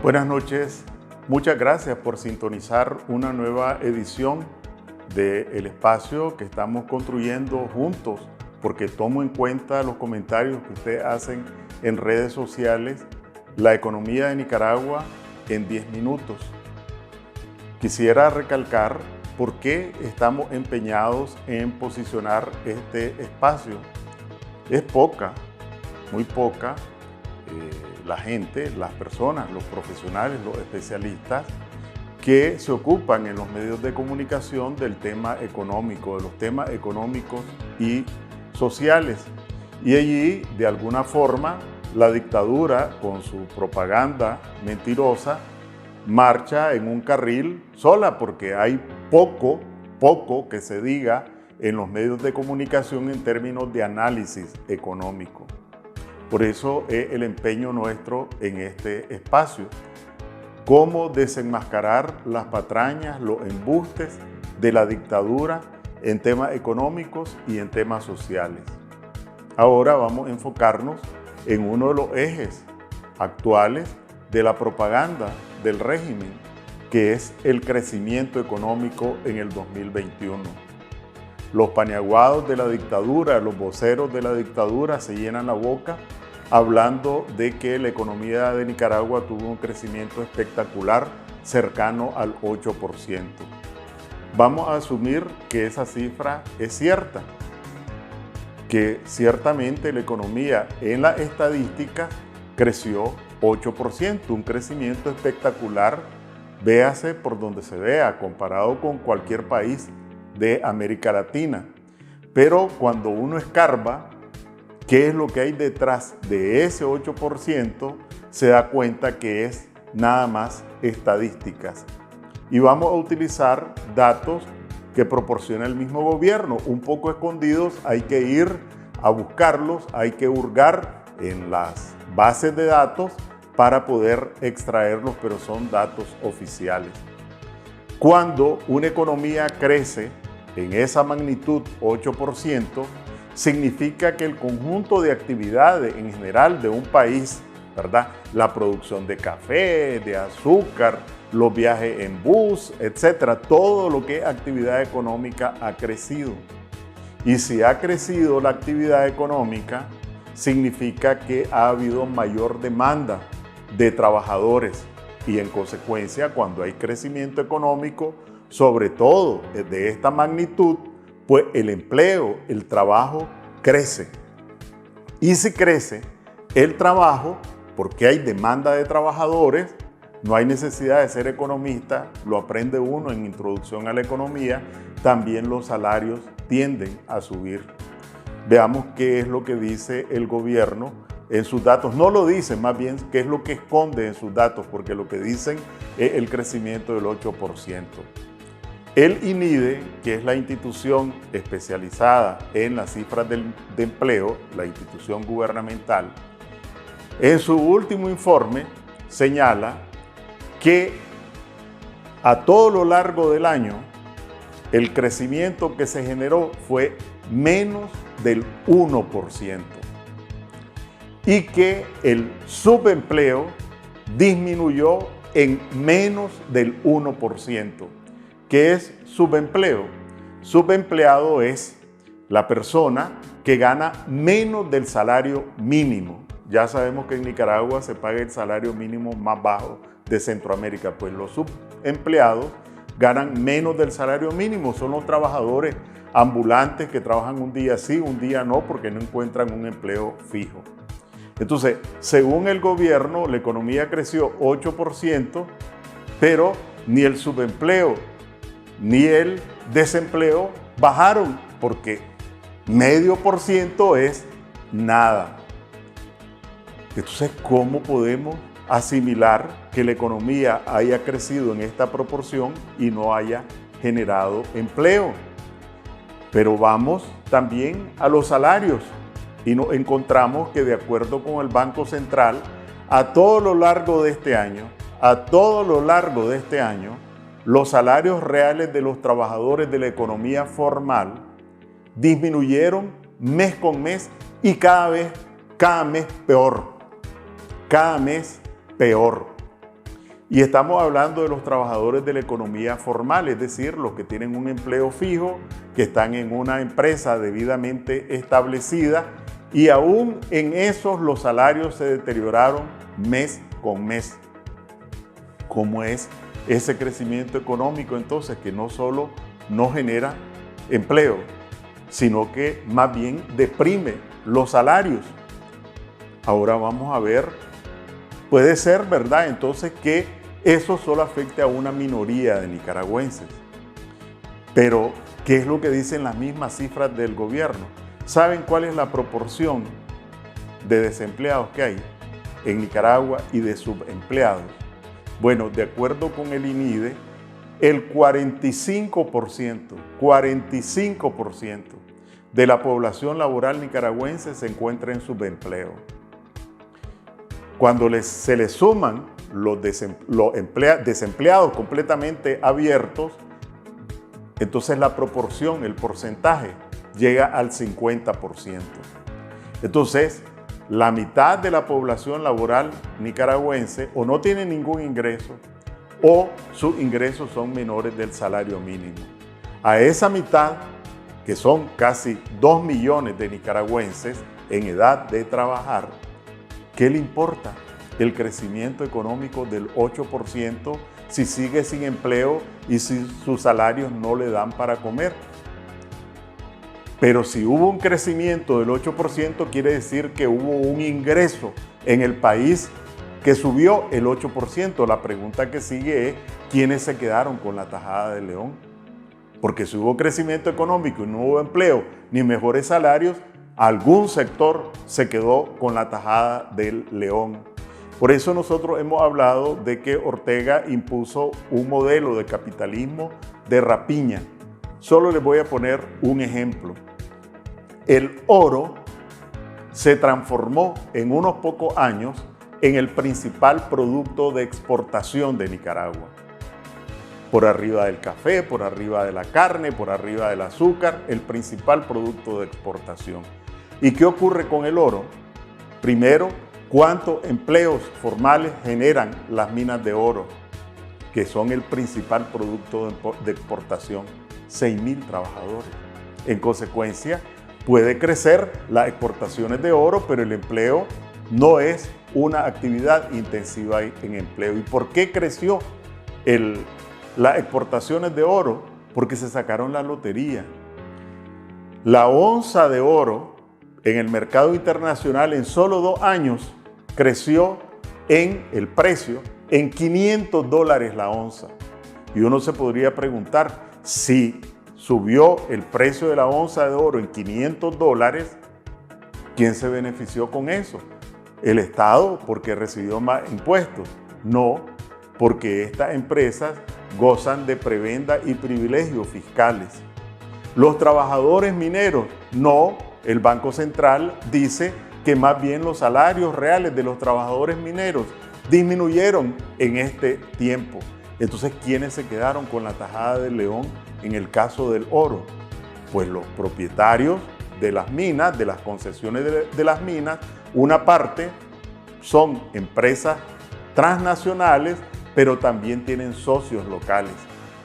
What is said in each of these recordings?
Buenas noches, muchas gracias por sintonizar una nueva edición del espacio que estamos construyendo juntos, porque tomo en cuenta los comentarios que ustedes hacen en redes sociales, la economía de Nicaragua en 10 minutos. Quisiera recalcar por qué estamos empeñados en posicionar este espacio. Es poca, muy poca, la gente, las personas, los profesionales, los especialistas que se ocupan en los medios de comunicación del tema económico, de los temas económicos y sociales. Y allí, de alguna forma, la dictadura, con su propaganda mentirosa, marcha en un carril sola, porque hay poco que se diga en los medios de comunicación en términos de análisis económico. Por eso es el empeño nuestro en este espacio. Cómo desenmascarar las patrañas, los embustes de la dictadura en temas económicos y en temas sociales. Ahora vamos a enfocarnos en uno de los ejes actuales de la propaganda del régimen, que es el crecimiento económico en el 2021. Los paniaguados de la dictadura, los voceros de la dictadura se llenan la boca hablando de que la economía de Nicaragua tuvo un crecimiento espectacular cercano al 8%. Vamos a asumir que esa cifra es cierta, que ciertamente la economía en la estadística creció 8%, un crecimiento espectacular, véase por donde se vea, comparado con cualquier país de América Latina. Pero cuando uno escarba qué es lo que hay detrás de ese 8%, se da cuenta que es nada más estadísticas. Y vamos a utilizar datos que proporciona el mismo gobierno, un poco escondidos, hay que ir a buscarlos, hay que hurgar en las bases de datos para poder extraerlos, pero son datos oficiales. Cuando una economía crece en esa magnitud, 8%, significa que el conjunto de actividades en general de un país, ¿verdad? La producción de café, de azúcar, los viajes en bus, etcétera, todo lo que es actividad económica ha crecido. Y si ha crecido la actividad económica, significa que ha habido mayor demanda de trabajadores y en consecuencia, cuando hay crecimiento económico, sobre todo de esta magnitud, pues el empleo, el trabajo crece. Y si crece el trabajo, porque hay demanda de trabajadores, no hay necesidad de ser economista, lo aprende uno en Introducción a la Economía, también los salarios tienden a subir. Veamos qué es lo que dice el gobierno en sus datos. No lo dicen, más bien qué es lo que esconde en sus datos, porque lo que dicen es el crecimiento del 8%. El INIDE, que es la institución especializada en las cifras de empleo, la institución gubernamental, en su último informe señala que a todo lo largo del año el crecimiento que se generó fue menos del 1% y que el subempleo disminuyó en menos del 1%. ¿Qué es subempleo? Subempleado es la persona que gana menos del salario mínimo. Ya sabemos que en Nicaragua se paga el salario mínimo más bajo de Centroamérica, pues los subempleados ganan menos del salario mínimo, son los trabajadores ambulantes que trabajan un día sí, un día no, porque no encuentran un empleo fijo. Entonces, según el gobierno, la economía creció 8%, pero ni el subempleo ni el desempleo bajaron, porque 0,5% es nada. Entonces, ¿cómo podemos asimilar que la economía haya crecido en esta proporción y no haya generado empleo? Pero vamos también a los salarios y nos encontramos que, de acuerdo con el Banco Central, a todo lo largo de este año, los salarios reales de los trabajadores de la economía formal disminuyeron mes con mes y cada mes peor. Cada mes peor. Y estamos hablando de los trabajadores de la economía formal, es decir, los que tienen un empleo fijo, que están en una empresa debidamente establecida, y aún en esos los salarios se deterioraron mes con mes. ¿Cómo es ese crecimiento económico entonces que no solo no genera empleo, sino que más bien deprime los salarios? Ahora vamos a ver, puede ser verdad entonces que eso solo afecte a una minoría de nicaragüenses. Pero, ¿qué es lo que dicen las mismas cifras del gobierno? ¿Saben cuál es la proporción de desempleados que hay en Nicaragua y de subempleados? Bueno, de acuerdo con el INIDE, el 45% de la población laboral nicaragüense se encuentra en subempleo. Cuando se les suman los desempleados completamente abiertos, entonces la proporción, el porcentaje, llega al 50%. Entonces, la mitad de la población laboral nicaragüense o no tiene ningún ingreso o sus ingresos son menores del salario mínimo. A esa mitad, que son casi 2 millones de nicaragüenses en edad de trabajar, ¿qué le importa el crecimiento económico del 8% si sigue sin empleo y si sus salarios no le dan para comer? Pero si hubo un crecimiento del 8%, quiere decir que hubo un ingreso en el país que subió el 8%. La pregunta que sigue es, ¿quiénes se quedaron con la tajada del león? Porque si hubo crecimiento económico y no hubo empleo ni mejores salarios, algún sector se quedó con la tajada del león. Por eso nosotros hemos hablado de que Ortega impuso un modelo de capitalismo de rapiña. Solo les voy a poner un ejemplo. El oro se transformó en unos pocos años en el principal producto de exportación de Nicaragua. Por arriba del café, por arriba de la carne, por arriba del azúcar, el principal producto de exportación. ¿Y qué ocurre con el oro? Primero, ¿cuántos empleos formales generan las minas de oro, que son el principal producto de exportación? 6,000 trabajadores. En consecuencia, puede crecer las exportaciones de oro, pero el empleo no es una actividad intensiva en empleo. ¿Y por qué creció las exportaciones de oro? Porque se sacaron la lotería. La onza de oro en el mercado internacional en solo 2 años creció en el precio en $500 la onza. Y uno se podría preguntar, si subió el precio de la onza de oro en $500, ¿quién se benefició con eso? ¿El Estado porque recibió más impuestos? No, porque estas empresas gozan de prebenda y privilegios fiscales. ¿Los trabajadores mineros? No, el Banco Central dice que más bien los salarios reales de los trabajadores mineros disminuyeron en este tiempo. Entonces, ¿quiénes se quedaron con la tajada del león en el caso del oro? Pues los propietarios de las minas, de las concesiones de las minas. Una parte son empresas transnacionales, pero también tienen socios locales.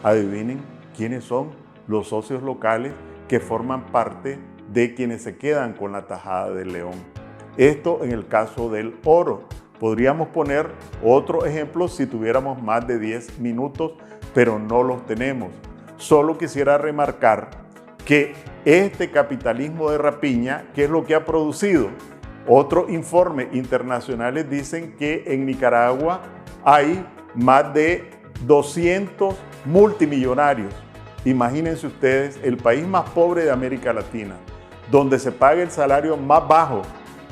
Adivinen quiénes son los socios locales que forman parte de quienes se quedan con la tajada del león. Esto en el caso del oro. Podríamos poner otro ejemplo si tuviéramos más de 10 minutos, pero no los tenemos. Solo quisiera remarcar que este capitalismo de rapiña, ¿qué es lo que ha producido? Otros informes internacionales dicen que en Nicaragua hay más de 200 multimillonarios. Imagínense ustedes, el país más pobre de América Latina, donde se paga el salario más bajo,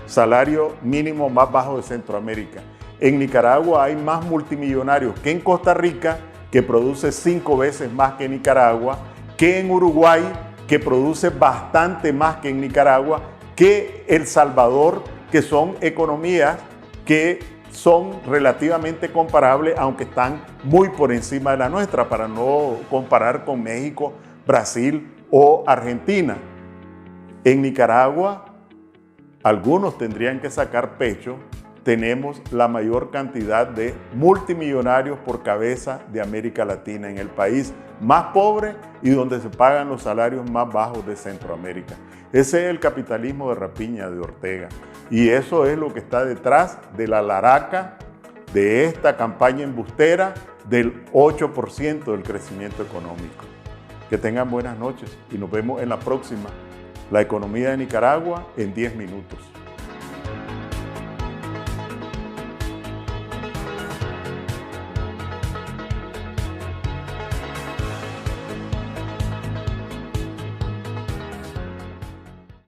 salario mínimo más bajo de Centroamérica. En Nicaragua hay más multimillonarios que en Costa Rica, que produce 5 veces más que Nicaragua, que en Uruguay, que produce bastante más que en Nicaragua, que El Salvador, que son economías que son relativamente comparables, aunque están muy por encima de la nuestra, para no comparar con México, Brasil o Argentina. En Nicaragua, algunos tendrían que sacar pecho. Tenemos la mayor cantidad de multimillonarios por cabeza de América Latina, en el país más pobre y donde se pagan los salarios más bajos de Centroamérica. Ese es el capitalismo de rapiña de Ortega, y eso es lo que está detrás de la laraca de esta campaña embustera del 8% del crecimiento económico. Que tengan buenas noches y nos vemos en la próxima. La economía de Nicaragua en 10 minutos.